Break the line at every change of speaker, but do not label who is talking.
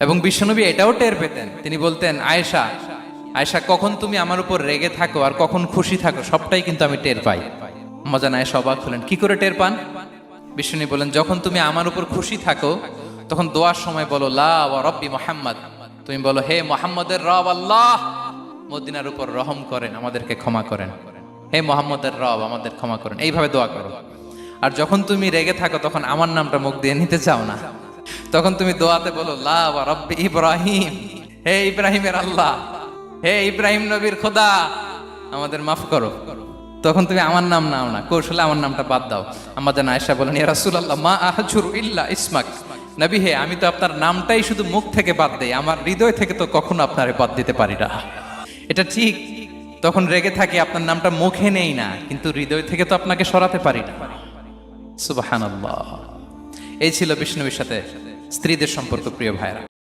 এবং বিশ্বনবী এটাও টের পেতেন, তিনি বলতেন, আয়েশা আয়েশা কখন তুমি আমার উপর রেগে থাকো আর কখন খুশি থাকো সবটাই কিন্তু আমি টের পাই। আম্মাজান আয়েশা অবাক হলেন, কি করে টের পান? বিশ্বনবী বলেন, যখন তুমি আমার উপর খুশি থাকো তখন দোয়ার সময় বলো লা ওয়া রব্বি মুহাম্মদ, তুমি বলো হে মুহাম্মদের রব আল্লাহ মদিনার উপর রহম করেন, আমাদেরকে ক্ষমা করেন, হে মুহাম্মদের রব আমাদের ক্ষমা করেন, এইভাবে দোয়া করো। আর যখন তুমি রেগে থাকো তখন আমার নামটা মুখ দিয়ে নিতে চাও না, তখন তুমি দোয়াতে বলো লা ওয়া রব্বি ইব্রাহিম, হে ইব্রাহিমের আল্লাহ, হে ইব্রাহিম নবীর খোদা আমাদের মাফ করো। তখন তুমি আমার নাম নাও না, কৌশলে আমার নামটা বাদ দাও। আমাদের আয়েশা বলেন, ইয়া রাসূলুল্লাহ মা আহজুরু ইল্লা ইসমাক, নবী হে আমি তো আপনার নামটাই শুধু মুখ থেকে বাদ দেই, আমার হৃদয় থেকে তো কখনো আপনারে বাদ দিতে পারি না। এটা ঠিক, তখন রেগে থাকি আপনার নামটা মুখে নেই না, কিন্তু হৃদয় থেকে তো আপনাকে সরাতে পারি না। সুবহানাল্লাহ। এই ছিল বিষ্ণুবীর সাথে স্ত্রীদের সম্পর্ক। প্রিয় ভাইরা,